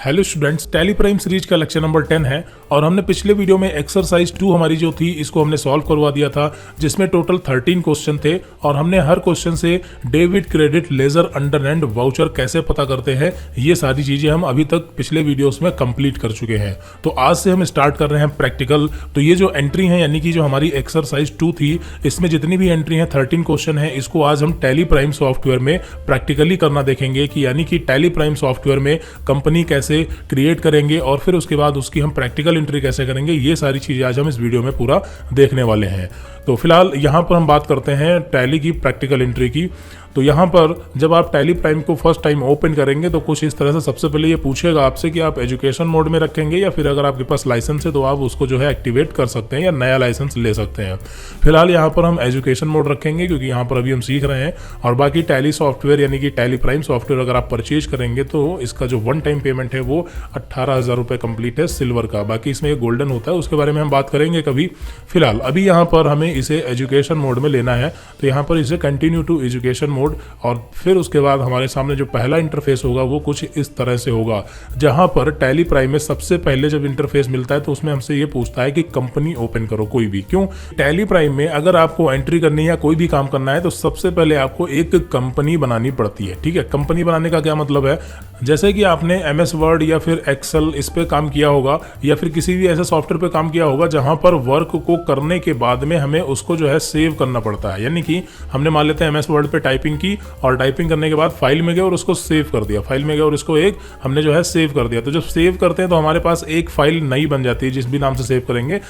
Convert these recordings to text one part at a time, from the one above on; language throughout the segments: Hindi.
Hello students, tally prime series का लेक्चर नंबर 10 है और हमने पिछले वीडियो में एक्सरसाइज 2 हमारी जो थी इसको हमने सॉल्व करवा दिया था, जिसमें टोटल 13 क्वेश्चन थे और हमने हर क्वेश्चन से debit, credit, ledger, under and voucher कैसे पता करते हैं ये सारी चीजें हम अभी तक पिछले वीडियोस में कंप्लीट कर चुके हैं। तो आज से हम स्टार्ट कर रहे हैं प्रैक्टिकल। तो ये जो एंट्री है यानी कि जो हमारी एक्सरसाइज 2 थी, इसमें जितनी भी एंट्री है 13 क्वेश्चन है, इसको आज हम टैली प्राइम सॉफ्टवेयर में प्रैक्टिकली करना देखेंगे कि यानी कि टैली प्राइम सॉफ्टवेयर में कंपनी कैसे क्रिएट करेंगे और फिर उसके बाद उसकी हम प्रैक्टिकल एंट्री कैसे करेंगे, ये सारी चीजें आज हम इस वीडियो में पूरा देखने वाले हैं। तो फिलहाल यहाँ पर हम बात करते हैं टैली की प्रैक्टिकल एंट्री की। तो यहाँ पर जब आप टैली प्राइम को फर्स्ट टाइम ओपन करेंगे तो कुछ इस तरह से सबसे पहले ये पूछेगा आपसे कि आप एजुकेशन मोड में रखेंगे या फिर अगर आपके पास लाइसेंस है तो आप उसको जो है एक्टिवेट कर सकते हैं या नया लाइसेंस ले सकते हैं। फिलहाल यहाँ पर हम एजुकेशन मोड रखेंगे क्योंकि यहाँ पर अभी हम सीख रहे हैं। और बाकी टैली सॉफ्टवेयर यानी कि टैली प्राइम सॉफ्टवेयर अगर आप परचेज करेंगे तो इसका जो वन टाइम पेमेंट है वो 18,000 रुपये कंप्लीट है सिल्वर का। बाकी इसमें एक गोल्डन होता है, उसके बारे में हम बात करेंगे कभी। फिलहाल अभी यहाँ पर हमें इसे एजुकेशन मोड में लेना है, तो यहाँ पर इसे कंटिन्यू टू एजुकेशन मोड और फिर उसके बाद हमारे सामने जो पहला इंटरफेस होगा वो कुछ इस तरह से होगा, जहां पर टैली प्राइम में सबसे पहले जब इंटरफेस मिलता है तो उसमें हमसे ये पूछता है कि कंपनी ओपन करो कोई भी। क्यों? टैली प्राइम में अगर आपको एंट्री करनी है या कोई भी काम करना है तो सबसे पहले आपको एक कंपनी बनानी पड़ती है। ठीक है, कंपनी बनाने का क्या मतलब है, जैसे कि आपने MS वर्ड या फिर एक्सेल इस पे काम किया होगा या फिर किसी भी ऐसे सॉफ्टवेयर पे काम किया होगा जहां पर वर्क को करने के बाद में हमें उसको जो है सेव करना पड़ता है। यानी कि हमने मान लेते हैं MS वर्ड पे टाइपिंग की और टाइपिंग करने के बाद फाइल में गए और उसको सेव कर दिया, फाइल में गए और इसको एक हमने जो है सेव कर दिया। तो जब सेव करते हैं तो हमारे पास एक फाइल नई बन जाती है, जिस भी नाम से सेव करेंगे,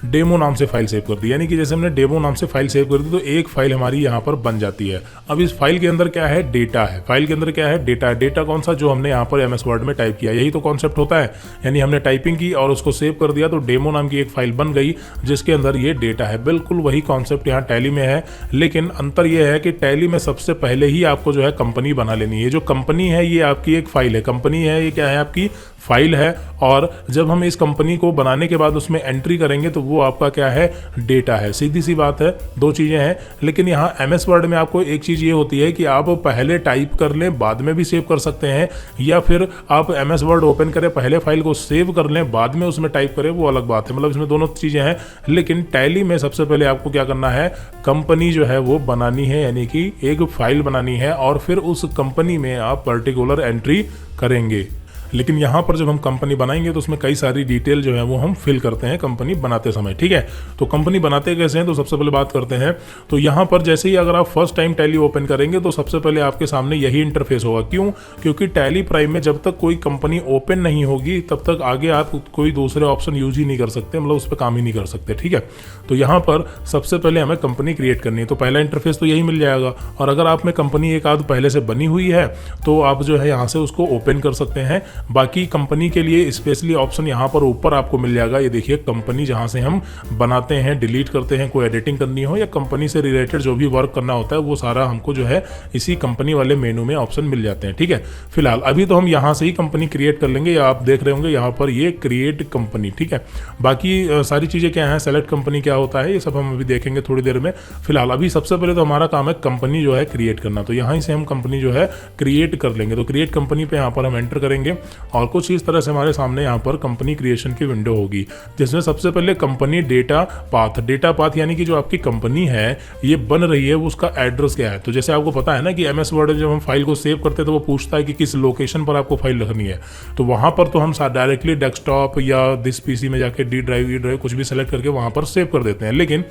डेमो नाम से फाइल सेव कर दी। यानी कि जैसे हमने डेमो नाम से फाइल सेव कर दी तो एक फाइल हमारी यहाँ पर बन जाती है। अब इस फाइल के अंदर क्या है, डेटा है। फाइल के अंदर क्या है, डेटा है। डेटा कौन सा, जो हमने यहाँ पर MS वर्ड में टाइप किया, यही तो कॉन्सेप्ट होता है। यानी हमने टाइपिंग की और उसको सेव कर दिया तो डेमो नाम की एक फाइल बन गई जिसके अंदर ये डेटा है। बिल्कुल वही कॉन्सेप्ट यहाँ टैली में है, लेकिन अंतर यह है कि टैली में सबसे पहले ही आपको जो है कंपनी बना लेनी है। जो कंपनी है ये आपकी एक फाइल है, कंपनी है ये क्या है, आपकी फाइल है। और जब हम इस कंपनी को बनाने के बाद उसमें एंट्री करेंगे तो वो आपका क्या है, डेटा है। सीधी सी बात है, दो चीज़ें हैं। लेकिन यहाँ MS वर्ड में आपको एक चीज़ ये होती है कि आप पहले टाइप कर लें बाद में भी सेव कर सकते हैं, या फिर आप MS वर्ड ओपन करें, पहले फाइल को सेव कर लें बाद में उसमें टाइप करें, वो अलग बात है। मतलब इसमें दोनों चीज़ें हैं। लेकिन टैली में सबसे पहले आपको क्या करना है, कंपनी जो है वो बनानी है, यानी कि एक फाइल बनानी है और फिर उस कंपनी में आप पर्टिकुलर एंट्री करेंगे। लेकिन यहाँ पर जब हम कंपनी बनाएंगे तो उसमें कई सारी डिटेल जो है वो हम फिल करते हैं कंपनी बनाते समय। ठीक है, तो कंपनी बनाते कैसे हैं तो सबसे पहले बात करते हैं। तो यहाँ पर जैसे ही अगर आप फर्स्ट टाइम टैली ओपन करेंगे तो सबसे पहले आपके सामने यही इंटरफेस होगा। क्यों? क्योंकि टैली प्राइम में जब तक कोई कंपनी ओपन नहीं होगी तब तक आगे आप कोई दूसरे ऑप्शन यूज ही नहीं कर सकते, मतलब उस पर काम ही नहीं कर सकते। ठीक है, तो यहाँ पर सबसे पहले हमें कंपनी क्रिएट करनी है, तो पहला इंटरफेस तो यही मिल जाएगा। और अगर आप में कंपनी एक आध पहले से बनी हुई है तो आप जो है यहाँ से उसको ओपन कर सकते हैं। बाकी कंपनी के लिए स्पेशली ऑप्शन यहाँ पर ऊपर आपको मिल जाएगा, ये देखिए कंपनी, जहाँ से हम बनाते हैं, डिलीट करते हैं, कोई एडिटिंग करनी हो या कंपनी से रिलेटेड जो भी वर्क करना होता है वो सारा हमको जो है इसी कंपनी वाले मेनू में ऑप्शन मिल जाते हैं। ठीक है, फिलहाल अभी तो हम यहाँ से ही कंपनी क्रिएट कर लेंगे, या आप देख रहे होंगे यहाँ पर ये क्रिएट कंपनी। ठीक है, बाकी सारी चीज़ें क्या है, सेलेक्ट कंपनी क्या होता है, ये सब हम अभी देखेंगे थोड़ी देर में। फिलहाल अभी सबसे पहले तो हमारा काम है कंपनी जो है क्रिएट करना, तो यहाँ से हम कंपनी जो है क्रिएट कर लेंगे। तो क्रिएट कंपनी पे यहाँ पर हम एंटर करेंगे और कुछ इस तरह से हमारे सामने यहाँ पर कंपनी क्रिएशन की विंडो होगी, जिसमें सबसे पहले company data path, data path यानी कि जो आपकी कंपनी है ये बन रही है वो उसका एड्रेस क्या है। तो जैसे आपको पता है ना कि MS वर्ड जब हम फाइल को सेव करते हैं तो वो पूछता है कि किस लोकेशन पर आपको फाइल रखनी है, तो वहां पर तो हम डायरेक्टली डेस्कटॉप या दिस PC में जाके D ड्राइव कुछ भी सेलेक्ट करके वहां पर सेव कर देते हैं। लेकिन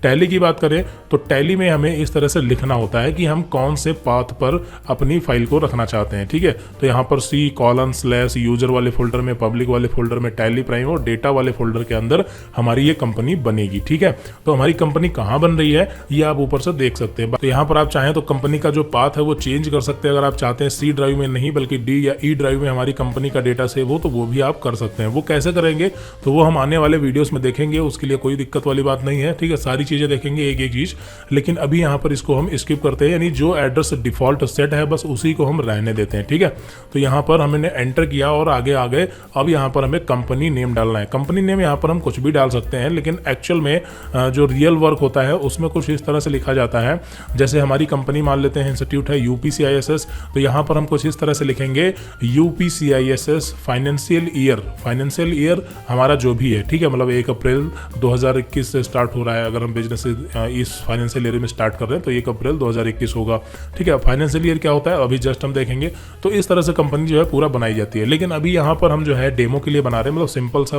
टैली की बात करें तो टैली में हमें इस तरह से लिखना होता है कि हम कौन से पाथ पर अपनी फाइल को रखना चाहते हैं। ठीक है, तो यहाँ पर C:/ यूजर वाले फोल्डर में, पब्लिक वाले फोल्डर में टैली प्राइम और डेटा वाले फोल्डर के अंदर हमारी ये कंपनी बनेगी। ठीक है, तो हमारी कंपनी कहाँ बन रही है ये आप ऊपर से देख सकते हैं। तो यहाँ पर आप चाहें तो कंपनी का जो पाथ है वो चेंज कर सकते हैं। अगर आप चाहते हैं C ड्राइव में नहीं बल्कि D या E ड्राइव में हमारी कंपनी का डेटा सेव हो तो वो भी आप कर सकते हैं। वो कैसे करेंगे तो वो हम आने वाले वीडियोस में देखेंगे, उसके लिए कोई दिक्कत वाली बात नहीं है। ठीक है, सारी चीजें देखेंगे एक एक चीज, लेकिन अभी यहाँ पर इसको हम स्किप करते हैं, यानी जो एड्रेस डिफॉल्ट सेट है बस उसी को हम रहने देते हैं। ठीक है, तो यहाँ पर हमने एंटर किया और आगे आ गए। अब यहाँ पर हमें कंपनी नेम डालना है। कंपनी नेम यहाँ पर हम कुछ भी डाल सकते हैं, लेकिन एक्चुअल में जो रियल वर्क होता है उसमें कुछ इस तरह से लिखा जाता है। जैसे हमारी कंपनी मान लेते हैं इंस्टीट्यूट है UPCISS, तो यहाँ पर हम कुछ इस तरह से लिखेंगे UPCISS फाइनेंशियल ईयर हमारा जो भी है, ठीक है, मतलब 1 अप्रैल 2021 से स्टार्ट हो रहा है। अगर हम बिजनेस इस फाइनेंशियल ईयर में स्टार्ट कर रहे हैं तो 1 अप्रैल 2021 होगा, ठीक है। फाइनेंशियल ईयर क्या होता है अभी जस्ट हम देखेंगे। तो इस तरह से कंपनी जो है पूरा बनाई जाती है। लेकिन अभी यहाँ पर हम जो है डेमो के लिए बना रहे हैं, मतलब सिंपल सा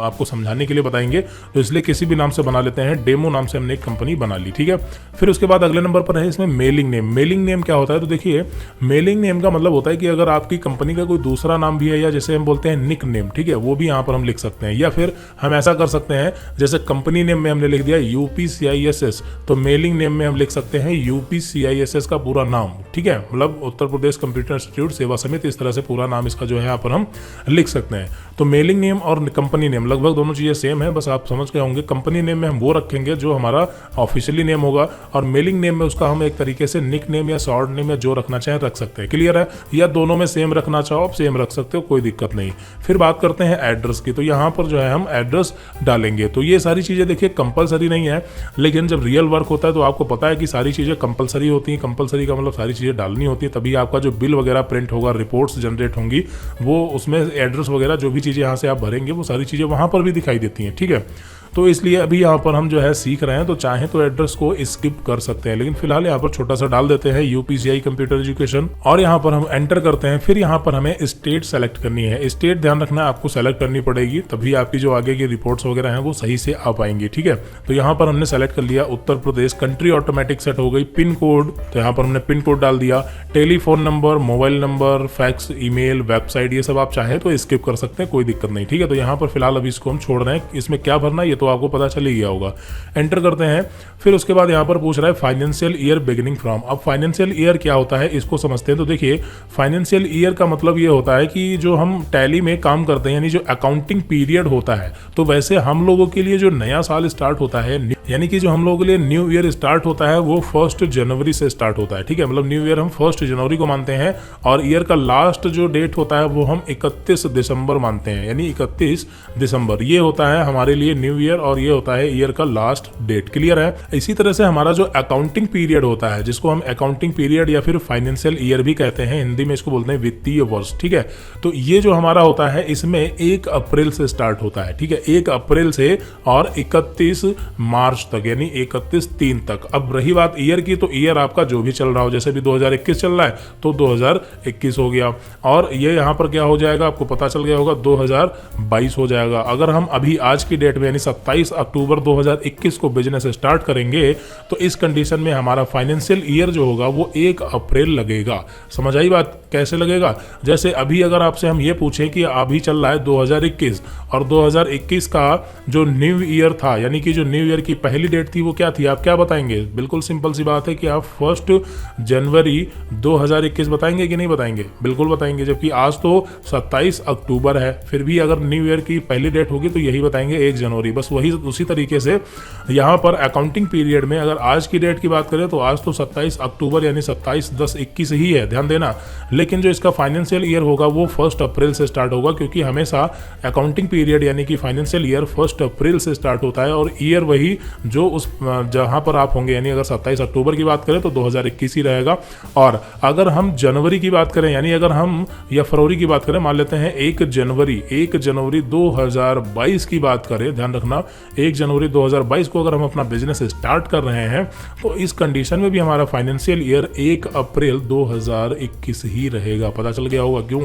आपको समझाने के लिए बताएंगे, तो इसलिए किसी भी नाम से बना लेते हैं। डेमो नाम से हमने एक कंपनी बना ली, ठीक है। फिर उसके बाद अगले नंबर पर है इसमें मेलिंग नेम। मेलिंग नेम क्या होता है, तो देखिए मेलिंग नेम का मतलब होता है कि अगर आपकी कंपनी का कोई दूसरा नाम भी है, या जैसे हम बोलते हैं निक नेम, ठीक है, वो भी यहाँ पर हम लिख सकते हैं। या फिर हम ऐसा कर सकते हैं, जैसे कंपनी नेम में हमने लिख दिया UPCISS, तो मेलिंग नेम में हम लिख सकते हैं UPCISS का पूरा नाम, ठीक है, मतलब उत्तर प्रदेश कंप्यूटर इंस्टीट्यूट सेवा समिति, इस तरह से पूरा नाम इसका जो है यहाँ पर हम लिख सकते हैं। तो मेलिंग नेम और कंपनी नेम लगभग दोनों चीज़ें सेम है, बस आप समझ गए होंगे। कंपनी नेम में हम वो रखेंगे जो हमारा ऑफिशियली नेम होगा, और मेलिंग नेम में उसका हम एक तरीके से निक नेम या शॉर्ट नेम या जो रखना चाहें रख सकते हैं। क्लियर है? या दोनों में सेम रखना चाहो आप सेम रख सकते हो, कोई दिक्कत नहीं। फिर बात करते हैं एड्रेस की, तो यहाँ पर जो है हम एड्रेस डालेंगे। तो ये सारी चीज़ें देखिए कंपलसरी नहीं है, लेकिन जब रियल वर्क होता है तो आपको पता है कि सारी चीज़ें कंपलसरी होती हैं। कंपलसरी का मतलब सारी चीज़ें डालनी होती है, तभी आपका जो बिल वगैरह प्रिंट होगा, रिपोर्ट्स जनरेट होंगी, वो उसमें एड्रेस वगैरह जो भी चीज़ें यहाँ से आप भरेंगे वो सारी चीज़ें वहाँ पर भी दिखाई देती हैं, ठीक है। तो इसलिए अभी यहाँ पर हम जो है सीख रहे हैं, तो चाहें तो एड्रेस को स्किप कर सकते हैं, लेकिन फिलहाल यहाँ पर छोटा सा डाल देते हैं UPCI कंप्यूटर एजुकेशन, और यहाँ पर हम एंटर करते हैं। फिर यहाँ पर हमें स्टेट सेलेक्ट करनी है। स्टेट ध्यान रखना आपको सेलेक्ट करनी पड़ेगी, तभी आपकी जो आगे की रिपोर्ट्स वगैरह हैं वो सही से आ पाएंगी, ठीक है। तो यहाँ पर हमने सेलेक्ट कर लिया Uttar Pradesh. Country automatic set हो गई। पिन कोड, तो यहाँ पर हमने पिन कोड डाल दिया। Telephone number, mobile number, fax, email, website, ये सब आप चाहें तो स्किप कर सकते हैं, कोई दिक्कत नहीं, ठीक है। तो यहाँ पर फिलहाल अभी इसको हम छोड़ रहे हैं। इसमें क्या भरना है ये तो आपको पता चल ही गया होगा। एंटर करते हैं। फिर उसके बाद यहाँ पर पूछ रहा है फाइनेंशियल ईयर बिगिनिंग फ्रॉम। अब फाइनेंशियल ईयर क्या होता है इसको समझते हैं। तो देखिए फाइनेंशियल ईयर का मतलब ये होता है कि जो हम टैली में काम करते हैं, यानी जो अकाउंटिंग पीरियड होता है, तो वैसे हम लोगों के लिए जो नया साल स्टार्ट होता है, यानी कि जो हम लोगों के लिए न्यू ईयर स्टार्ट होता है वो 1 जनवरी से स्टार्ट होता है, ठीक है। मतलब न्यू ईयर हम 1 जनवरी को मानते हैं, और ईयर का लास्ट जो डेट होता है वो हम 31 दिसंबर मानते हैं, यानी 31 दिसंबर ये होता है हमारे लिए न्यू ईयर, और ये होता है ईयर का लास्ट डेट। क्लियर है? इसी तरह से हमारा जो अकाउंटिंग पीरियड होता है, जिसको हम अकाउंटिंग पीरियड या फिर फाइनेंशियल ईयर भी कहते हैं, हिंदी में इसको बोलते हैं वित्तीय वर्ष, ठीक है। तो ये जो हमारा होता है इसमें 1 अप्रैल से स्टार्ट होता है, ठीक है, 1 अप्रैल से और 31 मार्च तक, यानी 31/3 तक। अब रही बात ईयर की, तो ईयर आपका जो भी चल रहा हो, जैसे भी 2021 चल रहा है तो 2021 हो गया, और ये यहाँ पर क्या हो जाएगा आपको पता चल गया होगा, 2022 हो जाएगा। अगर हम अभी आज की डेट में यानी 27 अक्टूबर 2021 को बिजनेस स्टार्ट करेंगे, तो इस कंडीशन में हमारा फाइनेंशियल ईयर जो होगा वो 1 अप्रैल लगेगा। समझ आई बात? कैसे लगेगा? जैसे अभी अगर आपसे हम ये पूछें कि अभी चल रहा है 2021, और 2021 का जो न्यू ईयर था, यानी कि जो न्यू ईयर की पहली डेट थी वो क्या थी, आप क्या बताएंगे? बिल्कुल सिंपल सी बात है कि आप 1 जनवरी 2021 बताएंगे कि नहीं बताएंगे? बिल्कुल बताएंगे। जबकि आज तो 27 अक्टूबर है, फिर भी अगर न्यू ईयर की पहली डेट होगी तो यही बताएंगे 1 जनवरी। बस वही उसी तरीके से यहाँ पर अकाउंटिंग पीरियड में अगर आज की डेट की बात करें तो आज तो 27 अक्टूबर यानी 27/10/21 ही है, ध्यान देना। लेकिन जो इसका फाइनेंशियल ईयर होगा वो 1 अप्रैल से स्टार्ट होगा, क्योंकि हमेशा अकाउंटिंग पीरियड यानी कि फाइनेंशियल ईयर 1 अप्रैल से स्टार्ट होता है, और ईयर वही जो उस जहां पर आप होंगे, यानी अगर 27 अक्टूबर की बात करें तो 2021 ही रहेगा। और अगर हम जनवरी की बात करें, यानी अगर हम या फरवरी की बात करें, मान लेते हैं 1 जनवरी 2022 की बात करें, ध्यान रखना 1 जनवरी 2022 को अगर हम अपना बिजनेस स्टार्ट कर रहे हैं, तो इस कंडीशन में भी हमारा फाइनेंशियल ईयर 1 अप्रैल 2021 ही रहेगा। पता चल गया होगा क्यों?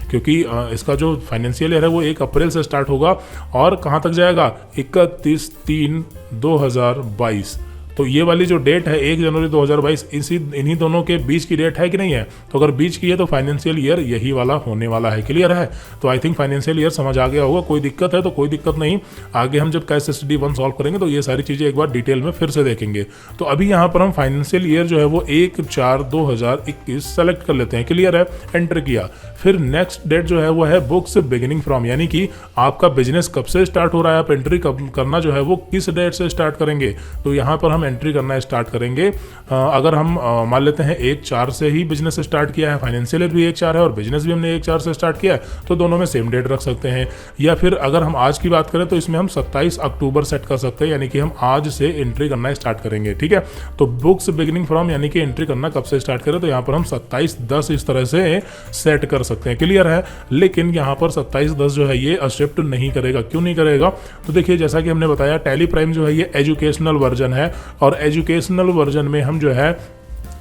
क्योंकि इसका जो फाइनेंशियल ईयर है वो 1 अप्रैल से स्टार्ट होगा और कहाँ तक जाएगा? 31/3/2022। तो ये वाली जो डेट है 1 जनवरी 2022, इन्हीं दोनों के बीच की डेट है कि नहीं है? तो अगर बीच की है तो फाइनेंशियल ईयर यही वाला होने वाला है। क्लियर है? तो आई थिंक फाइनेंशियल ईयर समझ आ गया होगा। कोई दिक्कत है तो कोई दिक्कत नहीं, आगे हम जब कैश स्टडी 1 सॉल्व करेंगे तो ये सारी चीज़ें एक बार डिटेल में फिर से देखेंगे। तो अभी यहाँ पर हम फाइनेंशियल ईयर जो है वो 1/4/2021 सेलेक्ट कर लेते हैं। क्लियर है? एंटर किया। फिर नेक्स्ट डेट जो है वो है बुक्स बिगिनिंग फ्रॉम, यानी कि आपका बिजनेस कब से स्टार्ट हो रहा है, आप एंट्री कब करना जो है वो किस डेट से स्टार्ट करेंगे। तो यहाँ पर हम एंट्री करना स्टार्ट करेंगे, अगर हम मान लेते हैं 1/4 से ही बिजनेस स्टार्ट किया है, फाइनेंशियल ईयर भी 1/4 है और बिजनेस भी हमने 1/4 से स्टार्ट किया है, तो दोनों में सेम डेट रख सकते हैं। या फिर अगर हम आज की बात करें तो इसमें हम 27 अक्टूबर सेट कर सकते हैं, यानी कि हम आज से एंट्री करना स्टार्ट करेंगे। ठीक है, तो बुक्स बिगिनिंग फ्रॉम यानी कि एंट्री करना कब से स्टार्ट करें, तो यहाँ पर हम 27/10 इस तरह से सेट कर सकते हैं। क्लियर है? लेकिन यहाँ पर 27/10 जो है ये एक्सेप्ट नहीं करेगा। क्यों नहीं करेगा? तो देखिए, जैसा कि हमने बताया, टैली प्राइम जो है ये एजुकेशनल वर्जन है और एजुकेशनल वर्जन में हम जो है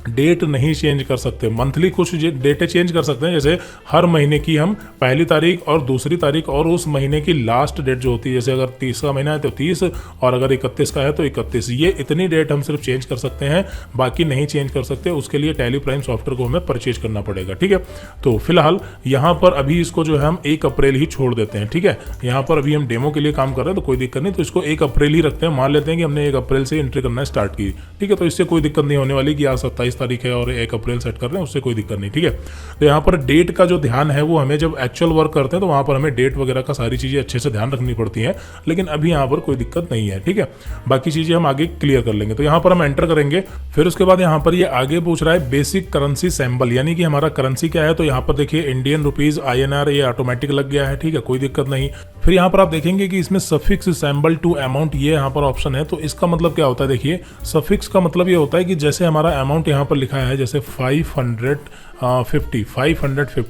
डेट नहीं चेंज कर सकते। मंथली कुछ डेटें चेंज कर सकते हैं, जैसे हर महीने की हम पहली तारीख और दूसरी तारीख और उस महीने की लास्ट डेट जो होती है, जैसे अगर 30 का महीना है तो 30 और अगर 31 का है तो 31, ये इतनी डेट हम सिर्फ चेंज कर सकते हैं, बाकी नहीं चेंज कर सकते। उसके लिए टैली प्राइम सॉफ्टवेयर को हमें परचेज करना पड़ेगा। ठीक है, तो फिलहाल यहाँ पर अभी इसको जो है हम 1 अप्रैल ही छोड़ देते हैं। ठीक है, यहाँ पर अभी हम डेमो के लिए काम कर रहे हैं तो कोई दिक्कत नहीं, तो इसको 1 अप्रैल ही रखते हैं। मान लेते हैं कि हमने 1 अप्रैल से एंट्री करना स्टार्ट की। ठीक है, तो इससे कोई दिक्कत नहीं होने वाली कि आज 27 तारीख है और 1 अप्रैल सेट कर रहे हैं, उससे कोई दिक्कत नहीं। ठीक है, तो यहाँ पर डेट का जो ध्यान है वो हमें जब एक्चुअल वर्क करते हैं तो वहाँ पर हमें डेट वगैरह का सारी चीज़ें अच्छे से ध्यान रखनी पड़ती हैं, लेकिन अभी यहाँ पर कोई दिक्कत नहीं है। ठीक है, बाकी चीज़ें हम आगे क्लियर कर लेंगे। तो यहाँ पर हम एंटर करेंगे, फिर उसके बाद यहाँ पर ये आगे पूछ रहा है बेसिक करेंसी सैम्बल, यानी कि हमारा करेंसी क्या है। तो यहाँ पर देखिए इंडियन रुपीज़ INR ये ऑटोमेटिक लग गया है। ठीक है, कोई दिक्कत नहीं। फिर यहाँ पर आप देखेंगे कि इसमें सफिक्स सैम्बल टू अमाउंट ये यहाँ पर ऑप्शन है। तो इसका मतलब क्या होता है? देखिए, सफिक्स का मतलब ये होता है कि जैसे हमारा अमाउंट यहाँ पर लिखा है, जैसे 550,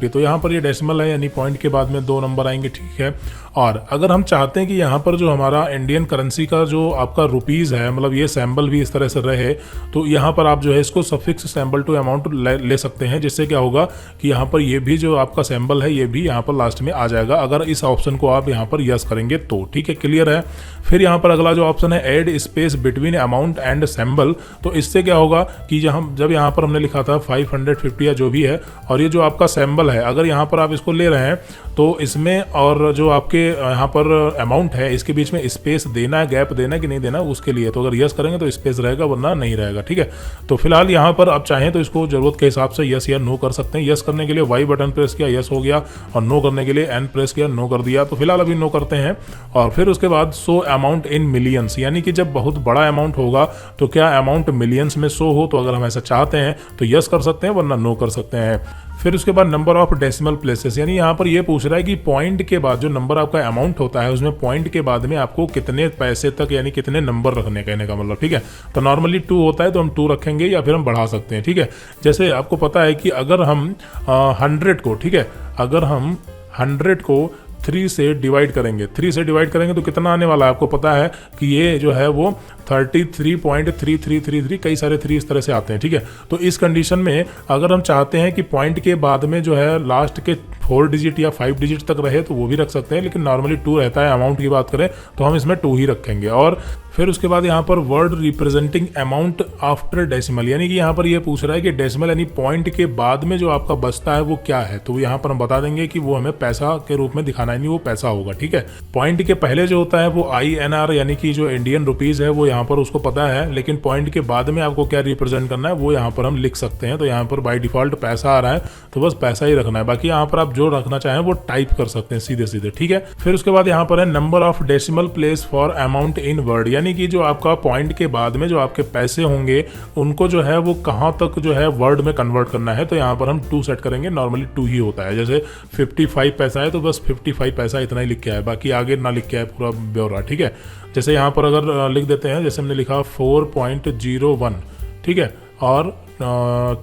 तो यहाँ पर ये डेसिमल है, यानी पॉइंट के बाद में 2 नंबर आएंगे। ठीक है, और अगर हम चाहते हैं कि यहाँ पर जो हमारा इंडियन करेंसी का जो आपका रुपीज़ है, मतलब ये सैम्बल भी इस तरह से रहे, तो यहाँ पर आप जो है इसको सफिक्स सैम्बल टू अमाउंट ले सकते हैं, जिससे क्या होगा कि यहाँ पर ये भी जो आपका सैम्बल है ये भी यहाँ पर लास्ट में आ जाएगा, अगर इस ऑप्शन को आप यहाँ पर यस करेंगे तो। ठीक है, क्लियर है? फिर यहाँ पर अगला जो ऑप्शन है add space between amount and sample, तो इससे क्या होगा कि जब यहाँ पर हमने लिखा था 550 या जो भी है, और ये जो आपका सैम्बल है, अगर यहाँ पर आप इसको ले रहे हैं तो इसमें और जो आपके यहाँ पर अमाउंट है इसके बीच में स्पेस देना है, गैप देना है कि नहीं देना, उसके लिए तो अगर यस करेंगे तो स्पेस रहेगा, वरना नहीं रहेगा। ठीक है, तो फिलहाल यहाँ पर आप चाहें तो इसको जरूरत के हिसाब से यस या नो कर सकते हैं। यस करने के लिए वाई बटन प्रेस किया, यस हो गया, और नो करने के लिए एन प्रेस किया, नो कर दिया। तो फिलहाल अभी नो करते हैं। और फिर उसके बाद शो अमाउंट इन मिलियंस, यानी कि जब बहुत बड़ा अमाउंट होगा तो क्या अमाउंट मिलियंस में शो हो, तो अगर हम ऐसा चाहते हैं तो यस कर सकते हैं, वरना नो कर सकते हैं। फिर उसके बाद नंबर ऑफ डेसिमल प्लेसेस, यानी यहाँ पर ये पूछ रहा है कि पॉइंट के बाद जो नंबर आपका अमाउंट होता है उसमें पॉइंट के बाद में आपको कितने पैसे तक, यानी कितने नंबर रखने, कहने का मतलब। ठीक है, तो नॉर्मली 2 होता है तो हम 2 रखेंगे या फिर हम बढ़ा सकते हैं। ठीक है, जैसे आपको पता है कि अगर हम 100 को, ठीक है, अगर हम 100 को 3 से डिवाइड करेंगे, 3 से डिवाइड करेंगे तो कितना आने वाला है? आपको पता है कि ये जो है वो 33.3333, कई सारे 3 इस तरह से आते हैं। ठीक है, तो इस कंडीशन में अगर हम चाहते हैं कि पॉइंट के बाद में जो है लास्ट के 4 डिजिट या 5 डिजिट तक रहे तो वो भी रख सकते हैं, लेकिन नॉर्मली 2 रहता है। अमाउंट की बात करें तो हम इसमें 2 ही रखेंगे। और फिर उसके बाद यहाँ पर word representing amount after decimal, यानी कि यहाँ पर ये पूछ रहा है कि डेसिमल यानी पॉइंट के बाद में जो आपका बचता है वो क्या है। तो यहाँ पर हम बता देंगे कि वो हमें पैसा के रूप में दिखाना है, नहीं वो पैसा होगा। ठीक है, पॉइंट के पहले जो होता है वो INR यानी कि जो इंडियन रुपीज़ है वो यहाँ पर उसको पता है, लेकिन पॉइंट के बाद में आपको क्या रिप्रेजेंट करना है वो यहाँ पर हम लिख सकते हैं। तो यहाँ पर बाय डिफॉल्ट पैसा आ रहा है तो बस पैसा ही रखना है, बाकी यहाँ पर आप जो रखना चाहें वो टाइप कर सकते हैं सीधे सीधे। ठीक है, फिर उसके बाद यहाँ पर है number of decimal place for amount in word, यानी कि जो आपका पॉइंट के बाद में जो आपके पैसे होंगे उनको जो है वो कहाँ तक जो है वर्ड में कन्वर्ट करना है। तो यहाँ पर हम 2 सेट करेंगे, नॉर्मली 2 ही होता है। जैसे 55 पैसा है तो बस 55 पैसा इतना ही लिख के आए, बाकी आगे ना लिख के आए पूरा ब्यौरा। ठीक है, जैसे यहाँ पर अगर लिख देते हैं, जैसे हमने लिखा 4.01, ठीक है, और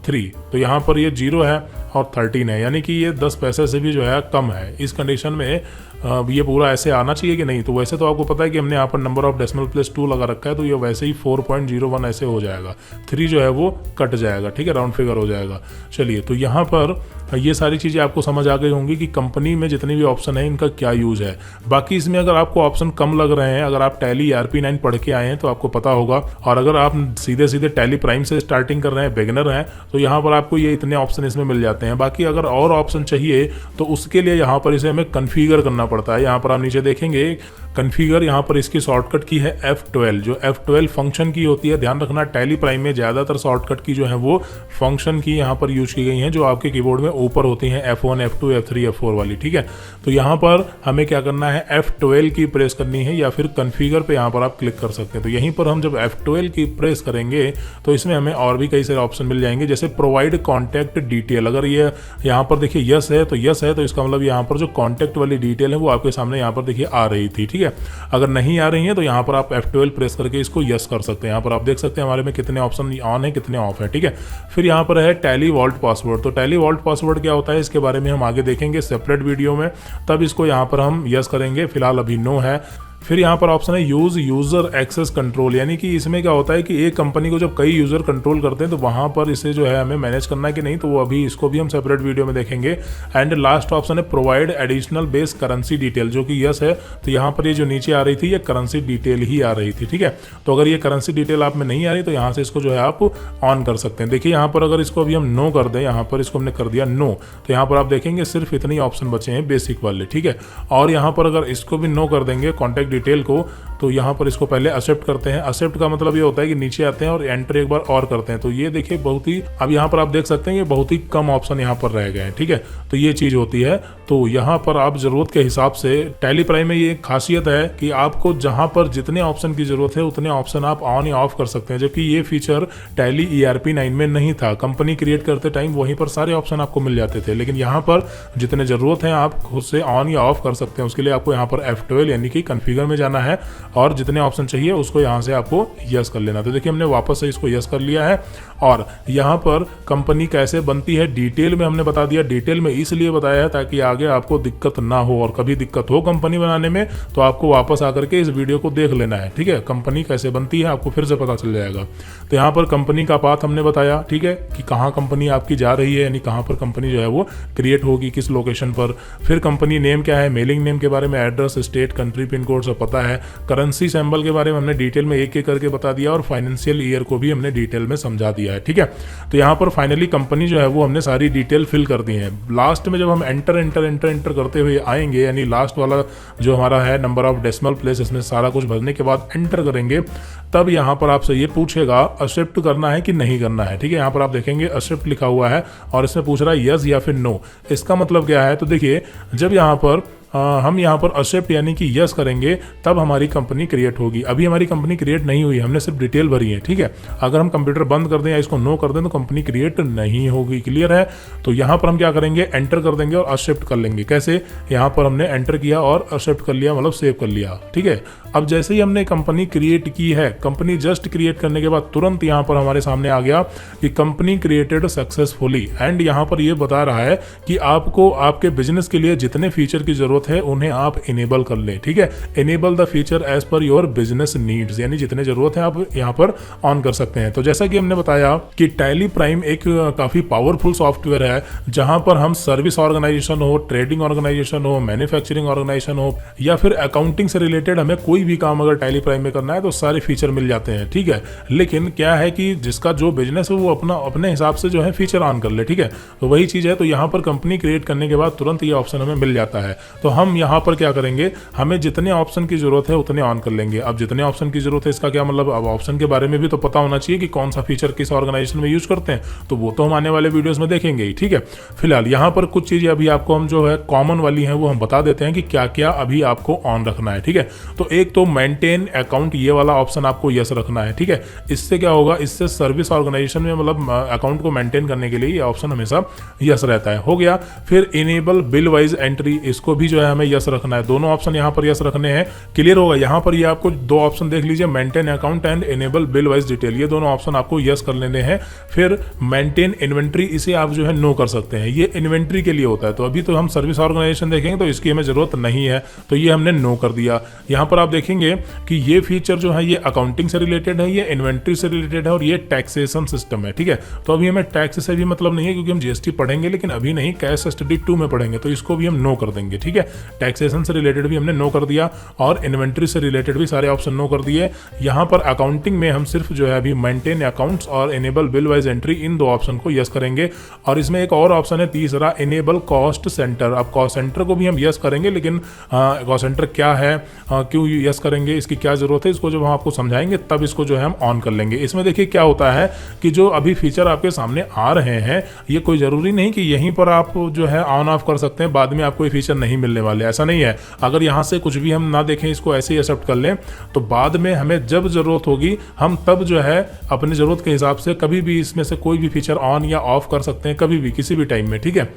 3, तो यहाँ पर ये 0 है और 13 है, यानी कि ये 10 पैसे से भी जो है कम है। इस कंडीशन में ये पूरा ऐसे आना चाहिए कि नहीं? तो वैसे तो आपको पता है कि हमने यहाँ पर नंबर ऑफ डेसिमल प्लेस 2 लगा रखा है, तो ये वैसे ही 4.01 ऐसे हो जाएगा, 3 जो है वो कट जाएगा। ठीक है, राउंड फिगर हो जाएगा। चलिए, तो यहाँ पर ये सारी चीज़ें आपको समझ आ गई होंगी कि कंपनी में जितने भी ऑप्शन है इनका क्या यूज़ है। बाकी इसमें अगर आपको ऑप्शन कम लग रहे हैं, अगर आप टैली ERP9 पढ़ के आए हैं तो आपको पता होगा, और अगर आप सीधे सीधे टैली प्राइम से स्टार्टिंग कर रहे हैं, बिगिनर हैं, तो यहाँ पर आपको ये इतने ऑप्शन इसमें मिल जाते हैं। बाकी अगर और ऑप्शन चाहिए तो उसके लिए यहाँ पर इसे हमें कन्फिगर करना पड़ता है। यहाँ पर आप नीचे देखेंगे कन्फिगर यहाँ पर इसकी शॉर्टकट की है F12, जो F12 फंक्शन की होती है। ध्यान रखना टैली प्राइम में ज़्यादातर शॉर्टकट की जो है वो फंक्शन की यहाँ पर यूज की गई हैं, जो आपके कीबोर्ड में ऊपर होती हैं F1, F2, F3, F4 वाली, ठीक है। तो यहाँ पर हमें क्या करना है, F12 की प्रेस करनी है या फिर कन्फिगर पे यहाँ पर आप क्लिक कर सकते हैं। तो यहीं पर हम जब F12 की प्रेस करेंगे तो इसमें हमें और भी कई सारे ऑप्शन मिल जाएंगे, जैसे प्रोवाइड कॉन्टैक्ट डिटेल। अगर ये यहाँ पर देखिए यस है तो यस है, तो इसका मतलब यहाँ पर जो कॉन्टैक्ट वाली डिटेल है वो आपके सामने यहाँ पर देखिए आ रही थी, ठीक है। अगर नहीं आ रही है तो यहाँ पर आप F12 प्रेस करके इसको यस कर सकते हैं। यहाँ पर आप देख सकते हैं हमारे में कितने ऑप्शन ऑन है कितने ऑफ है, ठीक है। फिर यहाँ पर है टैली वॉल्ट पासवर्ड। तो टैली वॉल्ट पासवर्ड क्या होता है, इसके बारे में हम आगे देखेंगे सेपरेट वीडियो में, तब इसको यहाँ पर हम यस करेंगे, फिलहाल अभी नो है। फिर यहाँ पर ऑप्शन है यूज यूजर एक्सेस कंट्रोल, यानी कि इसमें क्या होता है कि एक कंपनी को जब कई यूजर कंट्रोल करते हैं तो वहाँ पर इसे जो है हमें मैनेज करना है कि नहीं, तो वो अभी इसको भी हम सेपरेट वीडियो में देखेंगे। एंड लास्ट ऑप्शन है provide additional base currency detail, जो कि यस है। तो यहाँ पर ये जो नीचे आ रही थी ये करेंसी डिटेल ही आ रही थी, ठीक है। तो अगर ये करेंसी डिटेल आप में नहीं आ रही तो यहाँ से इसको जो है आप ऑन कर सकते हैं। देखिए यहाँ पर अगर इसको अभी हम नो कर दें, यहाँ पर इसको हमने कर दिया नो, तो यहाँ पर आप देखेंगे सिर्फ इतने ऑप्शन बचे हैं बेसिक वाले, ठीक है। और यहाँ पर अगर इसको भी नो कर देंगे कॉन्टैक्ट डिटेल को, तो यहाँ पर इसको पहले एक्सेप्ट करते हैं। एक्सेप्ट का मतलब ये होता है कि नीचे आते हैं और एंटर एक बार और करते हैं। तो ये देखिए बहुत ही, अब यहाँ पर आप देख सकते हैं ये बहुत ही कम ऑप्शन यहाँ पर रह गए हैं, ठीक है। तो ये चीज होती है। तो यहाँ पर आप जरूरत के हिसाब से, टैली प्राइम में ये खासियत है कि आपको जहाँ पर जितने ऑप्शन की जरूरत है उतने ऑप्शन आप ऑन या ऑफ कर सकते हैं, जबकि ये फीचर टैली ERP9 में नहीं था। कंपनी क्रिएट करते टाइम वहीं पर सारे ऑप्शन आपको मिल जाते थे, लेकिन यहाँ पर जितने जरूरत है आप खुद से ऑन या ऑफ कर सकते हैं। उसके लिए आपको यहाँ पर F12 यानी कि कन्फिगर में जाना है और जितने ऑप्शन चाहिए उसको यहाँ से आपको यस कर लेना। तो देखिए हमने वापस से इसको यस कर लिया है। और यहाँ पर कंपनी कैसे बनती है डिटेल में हमने बता दिया। डिटेल में इसलिए बताया है ताकि आगे आपको दिक्कत ना हो, और कभी दिक्कत हो कंपनी बनाने में तो आपको वापस आकर के इस वीडियो को देख लेना है, ठीक है। कंपनी कैसे बनती है आपको फिर से पता चल जाएगा। तो यहाँ पर कंपनी का पाथ हमने बताया, ठीक है, कि कहाँ कंपनी आपकी जा रही है, यानी कहाँ पर कंपनी जो है वो क्रिएट होगी, किस लोकेशन पर। फिर कंपनी नेम क्या है, मेलिंग नेम के बारे में, address, state, country, pin code सब पता है। करेंसी सिंबल के बारे में हमने डिटेल में एक एक करके बता दिया, और फाइनेंशियल ईयर को भी हमने डिटेल में समझा दिया है, ठीक है। तो यहाँ पर फाइनली कंपनी जो है वो हमने सारी डिटेल फिल कर दी है। लास्ट में जब हम एंटर एंटर एंटर एंटर करते हुए आएंगे, यानी लास्ट वाला जो हमारा है नंबर ऑफ डेसिमल प्लेस, इसमें सारा कुछ भरने के बाद एंटर करेंगे, तब यहाँ पर आपसे ये पूछेगा एक्सेप्ट करना है कि नहीं करना है, ठीक है। यहाँ पर आप देखेंगे एक्सेप्ट लिखा हुआ है और इसमें पूछ रहा है यस या फिर नो। इसका मतलब क्या है, तो देखिए जब यहाँ पर हम यहाँ पर एक्सेप्ट यानी कि यस करेंगे तब हमारी कंपनी क्रिएट होगी। अभी हमारी कंपनी क्रिएट नहीं हुई, हमने सिर्फ डिटेल भरी है, ठीक है। अगर हम कंप्यूटर बंद कर दें या इसको नो कर दें तो कंपनी क्रिएट नहीं होगी, क्लियर है। तो यहाँ पर हम क्या करेंगे, एंटर कर देंगे और एक्सेप्ट कर लेंगे। कैसे, यहाँ पर हमने एंटर किया और एक्सेप्ट कर लिया, मतलब सेव कर लिया, ठीक है। अब जैसे ही हमने कंपनी क्रिएट की है, कंपनी जस्ट क्रिएट करने के बाद तुरंत यहाँ पर हमारे सामने आ गया कि कंपनी क्रिएटेड सक्सेसफुली, एंड यहाँ पर ये बता रहा है कि आपको आपके बिजनेस के लिए जितने फीचर की जरूरत है उन्हें आप इनेबल कर लें, ठीक है। Enable the feature as per your business needs, यानी जितने जरूरत है आप यहाँ पर ऑन कर सकते हैं। तो जैसा कि हमने बताया कि टैली प्राइम एक काफी पावरफुल सॉफ्टवेयर है, जहां पर हम सर्विस ऑर्गेनाइजेशन हो, ट्रेडिंग ऑर्गेनाइजेशन हो, मैन्युफैक्चरिंग ऑर्गेनाइजेशन हो, या फिर अकाउंटिंग से रिलेटेड हमें कोई भी काम अगर टैली प्राइम में करना है तो सारे फीचर मिल जाते हैं, ठीक है। लेकिन क्या है कि जिसका जो बिजनेस है वो अपने हिसाब से जो है फीचर ऑन कर ले, ठीक है। तो वही चीज है। तो यहाँ पर कंपनी क्रिएट करने के बाद तुरंत ये ऑप्शन हमें मिल जाता है। तो हम यहाँ पर क्या करेंगे, हमें जितने ऑप्शन की जरूरत है उतने ऑन कर लेंगे। अब जितने ऑप्शन की जरूरत है इसका क्या मतलब, अब ऑप्शन के बारे में भी तो पता होना चाहिए कि कौन सा फीचर किस ऑर्गेनाइजेशन में यूज करते हैं, तो वो तो हम आने वाले वीडियोस में देखेंगे ही, ठीक है। फिलहाल यहाँ पर कुछ चीजें अभी आपको हम जो है कॉमन वाली हैं वो हम बता देते हैं कि क्या क्या अभी आपको ऑन रखना है, ठीक है। तो एक तो मेंटेन अकाउंट, ये वाला ऑप्शन आपको यस रखना है, ठीक है। इससे क्या होगा, इससे सर्विस ऑर्गेनाइजेशन में मतलब अकाउंट को मेंटेन करने के लिए ये ऑप्शन हमेशा यस रहता है, हो गया। फिर इनेबल बिल वाइज एंट्री, इसको भी जो है हमें यस रखना है। दोनों ऑप्शन यहाँ पर यस रखने हैं, क्लियर होगा। यहाँ पर ये आपको दो ऑप्शन देख लीजिए, maintain account and enable bill wise detail, ये दोनों ऑप्शन आपको यस कर लेने हैं। फिर मेंटेन इन्वेंट्री, इसे आप जो है नो कर सकते हैं, ये इन्वेंट्री के लिए होता है। तो अभी तो हम सर्विस ऑर्गेनाइजेशन देखेंगे तो इसकी हमें जरूरत नहीं है, तो ये हमने नो कर दिया। यहाँ पर आप देखेंगे कि ये फीचर जो है ये अकाउंटिंग से रिलेटेड है, ये इन्वेंट्री से रिलेटेड है और ये टैक्सेशन सिस्टम है, ठीक है। तो अभी हमें टैक्स से भी मतलब नहीं है क्योंकि हम GST पढ़ेंगे, लेकिन अभी नहीं, कैश स्टडी 2 में पढ़ेंगे, तो इसको भी हम नो कर देंगे, ठीक है। टैक्सेशन से रिलेटेड भी हमने नो कर दिया और इन्वेंट्री से रिलेटेड भी सारे ऑप्शन नो कर दिए। यहाँ पर अकाउंटिंग में हम सिर्फ जो है अभी मेंटेन अकाउंट्स और इनेबल बिल वाइज एंट्री, इन दो ऑप्शन को यस करेंगे। और इसमें एक और ऑप्शन है तीसरा, इनेबल कॉस्ट सेंटर। अब कॉस्ट सेंटर को भी हम यस करेंगे, लेकिन कॉस्ट सेंटर क्या है, क्यों यस करेंगे, इसकी क्या जरूरत है, इसको जब हम आपको समझाएंगे तब इसको जो है हम ऑन कर लेंगे। इसमें देखिए क्या होता है कि जो अभी फीचर आपके सामने आ रहे हैं, ये कोई जरूरी नहीं कि यहीं पर आप जो है ऑन ऑफ कर सकते हैं, बाद में आपको ये फीचर नहीं मिलने वाले, ऐसा नहीं है। अगर यहाँ से कुछ भी हम ना देखें, इसको ऐसे ही एक्सेप्ट कर लें, तो बाद में हमें जब जरूरत होगी हम तब जो है अपनी जरूरत के हिसाब से कभी भी इसमें से कोई भी फीचर ऑन या ऑफ कर सकते हैं, कभी भी किसी भी टाइम में, ठीक है।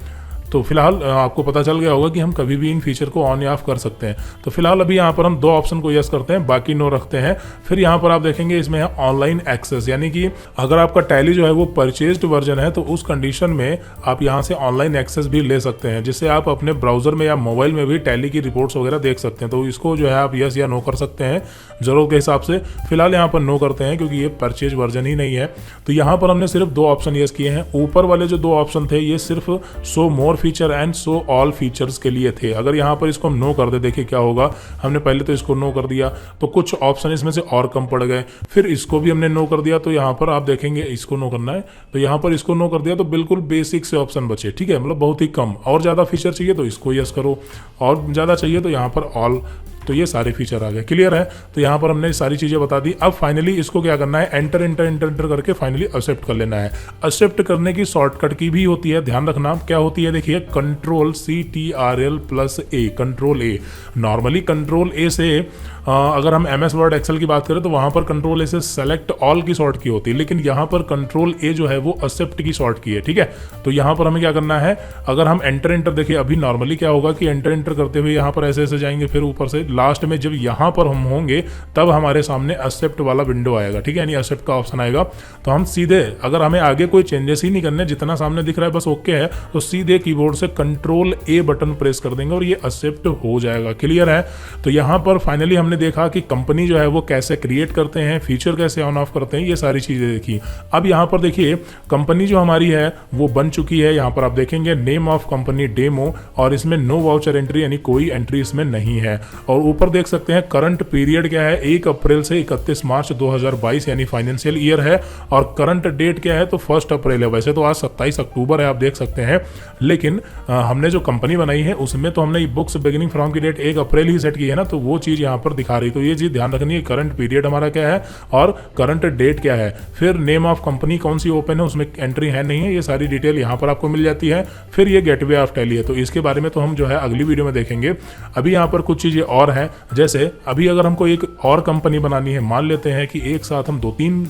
तो फिलहाल आपको पता चल गया होगा कि हम कभी भी इन फीचर को ऑन या ऑफ कर सकते हैं। तो फिलहाल अभी यहाँ पर हम दो ऑप्शन को यस करते हैं, बाकी नो रखते हैं। फिर यहाँ पर आप देखेंगे इसमें है ऑनलाइन एक्सेस, यानी कि अगर आपका टैली जो है वो परचेज्ड वर्जन है तो उस कंडीशन में आप यहाँ से ऑनलाइन एक्सेस भी ले सकते हैं, जिससे आप अपने ब्राउजर में या मोबाइल में भी टैली की रिपोर्ट्स वगैरह देख सकते हैं। तो इसको जो है आप यस या नो कर सकते हैं जरूरत के हिसाब से। फिलहाल यहाँ पर नो करते हैं क्योंकि ये परचेज वर्जन ही नहीं है। तो यहाँ पर हमने सिर्फ दो ऑप्शन यस किए हैं। ऊपर वाले जो दो ऑप्शन थे ये सिर्फ show more feature and show all features के लिए थे। अगर यहाँ पर इसको हम नो कर दे, देखिए क्या होगा, हमने पहले तो इसको नो कर दिया तो कुछ ऑप्शन इसमें से और कम पड़ गए, फिर इसको भी हमने नो कर दिया तो यहाँ पर आप देखेंगे इसको नो करना है, तो यहाँ पर इसको नो कर दिया तो बिल्कुल बेसिक से ऑप्शन बचे, ठीक है, मतलब बहुत ही कम। और ज़्यादा फीचर चाहिए तो इसको यस करो, और ज़्यादा चाहिए तो यहाँ पर ऑल, तो ये सारे फीचर आ गए, क्लियर है। तो यहाँ पर हमने सारी चीज़ें बता दी। अब फाइनली इसको क्या करना है, एंटर एंटर एंटर एंटर करके फाइनली एक्सेप्ट कर लेना है। एक्सेप्ट करने की शॉर्टकट की भी होती है, ध्यान रखना क्या होती है, देखिए Ctrl+C+A, कंट्रोल ए। नॉर्मली कंट्रोल ए से अगर हम MS वर्ड एक्सेल की बात करें तो वहाँ पर कंट्रोल ए से सेलेक्ट ऑल की शॉर्ट की होती है, लेकिन यहाँ पर कंट्रोल ए जो है वो एक्सेप्ट की शॉर्ट की है, ठीक है। तो यहाँ पर हमें क्या करना है, अगर हम एंटर एंटर, देखिए अभी नॉर्मली क्या होगा कि एंटर एंटर करते हुए यहाँ पर ऐसे ऐसे जाएंगे, फिर ऊपर से लास्ट में जब यहाँ पर हम होंगे तब हमारे सामने एक्सेप्ट वाला विंडो आएगा, ठीक है, यानी एक्सेप्ट का ऑप्शन आएगा। तो हम सीधे, अगर हमें आगे कोई चेंजेस ही नहीं करने, जितना सामने दिख रहा है बस ओके है, तो सीधे कीबोर्ड से कंट्रोल ए बटन प्रेस कर देंगे और ये एक्सेप्ट हो जाएगा, क्लियर है। तो यहाँ पर फाइनली हमने देखा कि कंपनी जो है वो कैसे क्रिएट करते हैं, फीचर कैसे ऑन ऑफ करते हैं, ये सारी चीजें देखी। अब यहाँ पर देखिए कंपनी जो हमारी है वो बन चुकी है। यहाँ पर आप देखेंगे नेम ऑफ कंपनी डेमो, और इसमें नो वाउचर एंट्री, यानी कोई एंट्री इसमें नहीं है। और ऊपर देख सकते हैं करंट पीरियड क्या है, 1 अप्रैल से 31 मार्च 2022 यानी फाइनेंशियल ईयर है। और करंट डेट क्या है, तो 1 अप्रैल है। वैसे तो आज 27 अक्टूबर है, आप देख सकते हैं, लेकिन हमने जो कंपनी बनाई है उसमें तो हमने बुक्स बिगिनिंग फ्रॉम की डेट 1 अप्रैल ही सेट की है ना, तो वो चीज़ यहाँ पर दिखा रही। तो ये चीज़ ध्यान रखनी है, करंट पीरियड हमारा क्या है और करंट डेट क्या है। फिर नेम ऑफ कंपनी कौन सी ओपन है, उसमें एंट्री है नहीं है, ये सारी डिटेल यहाँ पर आपको मिल जाती है। फिर ये गेटवे ऑफ टैली है, तो इसके बारे में तो हम जो है अगली वीडियो में देखेंगे। अभी यहाँ पर कुछ चीज़ें और हैं, जैसे अभी अगर हमको एक और कंपनी बनानी है, मान लेते हैं कि एक साथ हम 2-3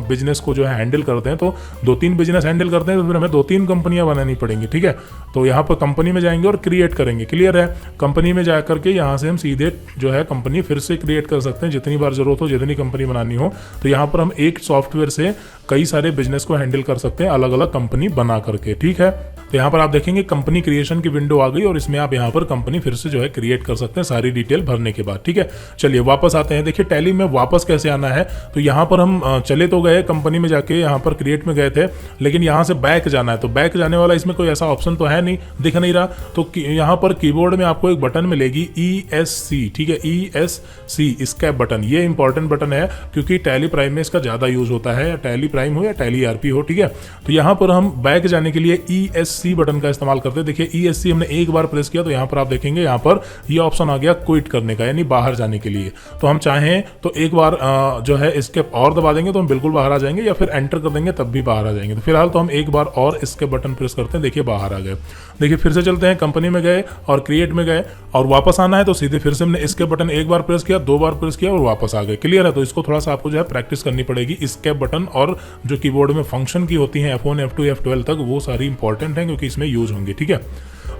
बिजनेस को जो है हैंडल करते हैं, तो 2-3 बिजनेस हैंडल करते हैं तो फिर हमें 2-3 कंपनियां बनानी पड़ेंगी, ठीक है। तो यहाँ पर कंपनी में जाएंगे और क्रिएट करेंगे, क्लियर है। कंपनी में जा करके यहाँ से हम सीधे जो है कंपनी फिर से क्रिएट कर सकते हैं, जितनी बार जरूरत हो, जितनी कंपनी बनानी हो। तो यहाँ पर हम एक सॉफ्टवेयर से कई सारे बिजनेस को हैंडल कर सकते हैं, अलग अलग कंपनी बना करके, ठीक है। तो यहाँ पर आप देखेंगे कंपनी क्रिएशन की विंडो आ गई और इसमें आप यहाँ पर कंपनी फिर से जो है क्रिएट कर सकते हैं सारी डिटेल भरने के बाद, ठीक है। चलिए वापस आते हैं। देखिए टैली में वापस कैसे आना है, तो यहाँ पर हम चले तो गए कंपनी में जाके, यहाँ पर क्रिएट में गए थे, लेकिन यहाँ से बैक जाना है। तो बैक जाने वाला इसमें कोई ऐसा ऑप्शन तो है नहीं, दिख नहीं रहा। तो यहाँ पर कीबोर्ड में आपको एक बटन मिलेगी ESC, ठीक है, ESC स्केप बटन। ये इंपॉर्टेंट बटन है क्योंकि टैली प्राइम में इसका ज्यादा यूज होता है, टैली प्राइम हो या टैली ERP हो, ठीक है। तो यहाँ पर हम बैक जाने के लिए ESC बटन का इस्तेमाल करते हैं। देखिए ESC हमने एक बार प्रेस किया तो यहाँ पर आप देखेंगे यहाँ पर ये ऑप्शन आ गया क्विट करने का, यानी बाहर जाने के लिए। तो हम चाहें तो एक बार जो है स्केप और दबा देंगे तो हम बिल्कुल बाहर आ जाएंगे, या फिर एंटर कर देंगे तब भी बाहर आ जाएंगे। तो फिलहाल तो हम एक बार और स्केप बटन प्रेस करते हैं, देखिए बाहर आ गए। देखिए फिर से चलते हैं, कंपनी में गए और क्रिएट में गए और वापस आना है तो सीधे फिर से हमने स्केप बटन एक बार प्रेस किया, 2 बार प्रेस किया और वापस आ गए, क्लियर है। तो इसको थोड़ा सा आपको जो है प्रैक्टिस करनी पड़ेगी। स्केप बटन और जो कीबोर्ड में फंक्शन की होती हैं F1 F2 F12 तक, वो सारी इंपॉर्टेंट हैं क्योंकि इसमें यूज होंगी, ठीक है।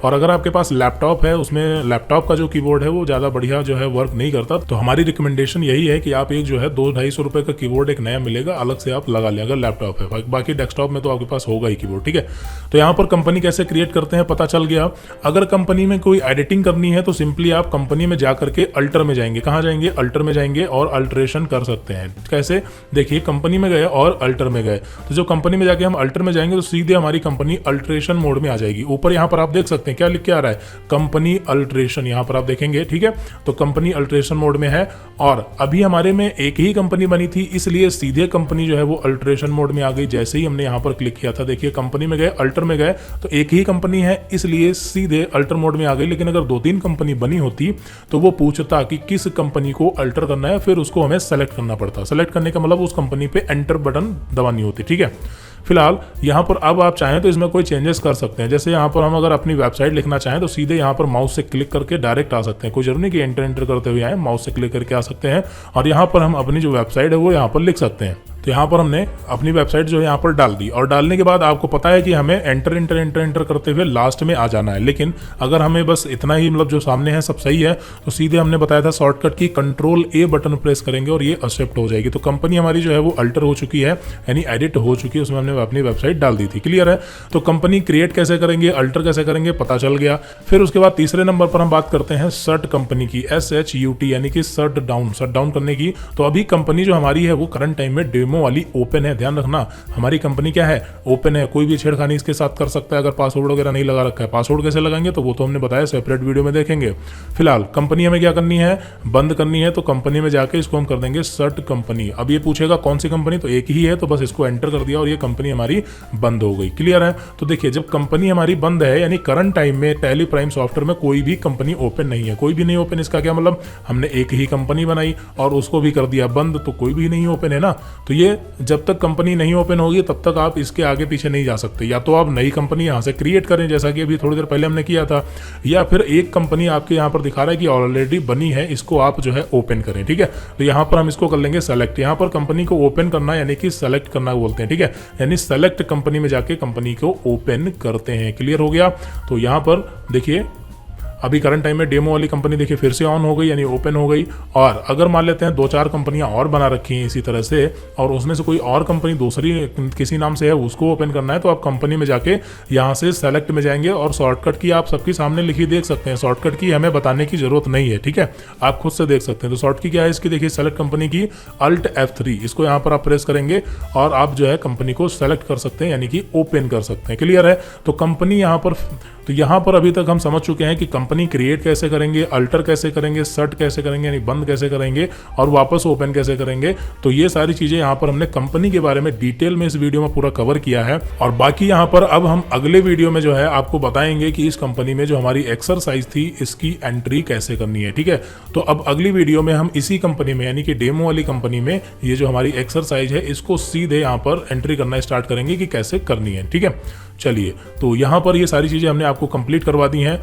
और अगर आपके पास लैपटॉप है, उसमें लैपटॉप का जो कीबोर्ड है वो ज़्यादा बढ़िया जो है वर्क नहीं करता, तो हमारी रिकमेंडेशन यही है कि आप एक जो है 200-250 रुपये का कीबोर्ड एक नया मिलेगा, अलग से आप लगा लें अगर लैपटॉप है। बाकी डेस्कटॉप में तो आपके पास होगा ही कीबोर्ड, ठीक है। तो यहाँ पर कंपनी कैसे क्रिएट करते हैं पता चल गया। अगर कंपनी में कोई एडिटिंग करनी है तो सिंपली आप कंपनी में जा करके अल्टर में जाएंगे। कहाँ जाएंगे, अल्टर में जाएंगे और अल्टरेशन कर सकते हैं। कैसे, देखिए कंपनी में गए और अल्टर में गए, तो जो कंपनी में जाके हम अल्टर में जाएंगे तो सीधे हमारी कंपनी अल्टरेशन मोड में आ जाएगी। ऊपर यहाँ पर आप देख सकते हैं हैं, क्या लिख के आ रहा है, कंपनी अल्ट्रेशन, यहाँ पर आप देखेंगे, ठीक है। तो कंपनी अल्ट्रेशन मोड में है और अभी हमारे में एक ही कंपनी बनी थी, इसलिए सीधे कंपनी जो है वो अल्ट्रेशन मोड में आ गई। जैसे ही हमने यहाँ पर क्लिक किया था, देखिए कंपनी में गए, अल्टर में गए, तो एक ही कंपनी है इसलिए सीधे अल्टर मोड में आ गई। लेकिन अगर 2-3 कंपनी बनी होती तो वो पूछता कि किस कंपनी को अल्टर करना है, फिर उसको हमें सेलेक्ट करना पड़ता। सेलेक्ट करने का मतलब उस कंपनी पे एंटर बटन दबानी होती, ठीक है। फिलहाल यहाँ पर अब आप चाहें तो इसमें कोई चेंजेस कर सकते हैं। जैसे यहाँ पर हम अगर अपनी वेबसाइट लिखना चाहें तो सीधे यहाँ पर माउस से क्लिक करके डायरेक्ट आ सकते हैं, कोई जरूरी नहीं कि एंटर करते हुए आए, माउस से क्लिक करके आ सकते हैं और यहाँ पर हम अपनी जो वेबसाइट है वो यहाँ पर लिख सकते हैं। तो यहाँ पर हमने अपनी वेबसाइट जो है यहाँ पर डाल दी और डालने के बाद आपको पता है कि हमें एंटर करते हुए लास्ट में आ जाना है। लेकिन अगर हमें बस इतना ही मतलब जो सामने है सब सही है तो सीधे हमने बताया था शॉर्टकट की Ctrl+A बटन प्रेस करेंगे और ये एक्सेप्ट हो जाएगी। तो कंपनी हमारी जो है वो अल्टर हो चुकी है, यानी एडिट हो चुकी है, उसमें हमने अपनी वेबसाइट डाल दी थी। क्लियर है। तो कंपनी क्रिएट कैसे करेंगे, अल्टर कैसे करेंगे, पता चल गया। फिर उसके बाद तीसरे नंबर पर हम बात करते हैं शट कंपनी की, SHUT यानी कि शट डाउन करने की। तो अभी कंपनी जो हमारी है वो करंट टाइम में डेमो वाली ओपन है। ध्यान रखना, हमारी कंपनी क्या है, ओपन है, कोई भी छेड़खानी इसके साथ कर सकता है अगर पासवर्ड वगैरह नहीं लगा रखा है। पासवर्ड कैसे लगाएंगे तो वो तो हमने बताया, सेपरेट वीडियो में देखेंगे। फिलहाल कंपनी हमें क्या करनी है, बंद करनी है। तो कंपनी में जाके इसको हम कर देंगे शट कंपनी। अब ये पूछेगा कौन सी कंपनी, तो एक ही है, तो बस इसको एंटर कर दिया और ये कंपनी हमारी बंद हो गई। क्लियर है। तो देखिए जब कंपनी हमारी बंद है यानी करंट टाइम में टैली प्राइम सॉफ्टवेयर में कोई भी कंपनी ओपन नहीं है, कोई भी नहीं ओपन। इसका क्या मतलब, हमने एक ही कंपनी बनाई और उसको भी कर दिया बंद, तो कोई भी नहीं ओपन है ना। तो ये जब तक कंपनी नहीं ओपन होगी तब तक आप इसके आगे पीछे नहीं जा सकते। या तो आप नई कंपनी यहाँ से क्रिएट करें जैसा कि अभी थोड़ी देर पहले हमने किया था, या फिर एक कंपनी आपके यहाँ पर दिखा रहा है कि ऑलरेडी बनी है, इसको आप जो है ओपन करें। ठीक है। तो यहाँ पर हम इसको कर लेंगे सेलेक्ट। यहाँ पर कंपनी को ओपन करना यानी कि सेलेक्ट करना बोलते हैं। ठीक है, यानी सेलेक्ट कंपनी में जाके कंपनी को ओपन करते हैं। क्लियर हो गया। तो यहाँ पर देखिए अभी करंट टाइम में डेमो वाली कंपनी देखिए फिर से ऑन हो गई यानी ओपन हो गई। और अगर मान लेते हैं 2-4 कंपनियां और बना रखी हैं इसी तरह से और उसमें से कोई और कंपनी दूसरी किसी नाम से है उसको ओपन करना है, तो आप कंपनी में जाके यहाँ से सेलेक्ट में जाएंगे और शॉर्टकट की आप सबके सामने लिखी देख सकते हैं। शॉर्टकट की हमें बताने की जरूरत नहीं है। ठीक है, आप खुद से देख सकते हैं। तो शॉर्ट की क्या है इसकी, देखिए सेलेक्ट कंपनी की Alt F3, इसको यहाँ पर आप प्रेस करेंगे और आप जो है कंपनी को सेलेक्ट कर सकते हैं यानी कि ओपन कर सकते हैं। क्लियर है। तो कंपनी यहाँ पर, तो यहाँ पर अभी तक हम समझ चुके हैं कि कंपनी क्रिएट कैसे करेंगे, अल्टर कैसे करेंगे, सर्ट कैसे करेंगे यानी बंद कैसे करेंगे और वापस ओपन कैसे करेंगे। तो ये सारी चीजें यहाँ पर हमने कंपनी के बारे में डिटेल में इस वीडियो में पूरा कवर किया है। और बाकी यहाँ पर अब हम अगले वीडियो में जो है आपको बताएंगे कि इस कंपनी में जो हमारी एक्सरसाइज थी इसकी एंट्री कैसे करनी है। ठीक है, तो अब अगली वीडियो में हम इसी कंपनी में यानी कि डेमो वाली कंपनी में ये जो हमारी एक्सरसाइज है इसको सीधे यहाँ पर एंट्री करना स्टार्ट करेंगे कि कैसे करनी है। ठीक है, चलिए तो यहाँ पर ये सारी चीज़ें हमने आपको कंप्लीट करवा दी हैं।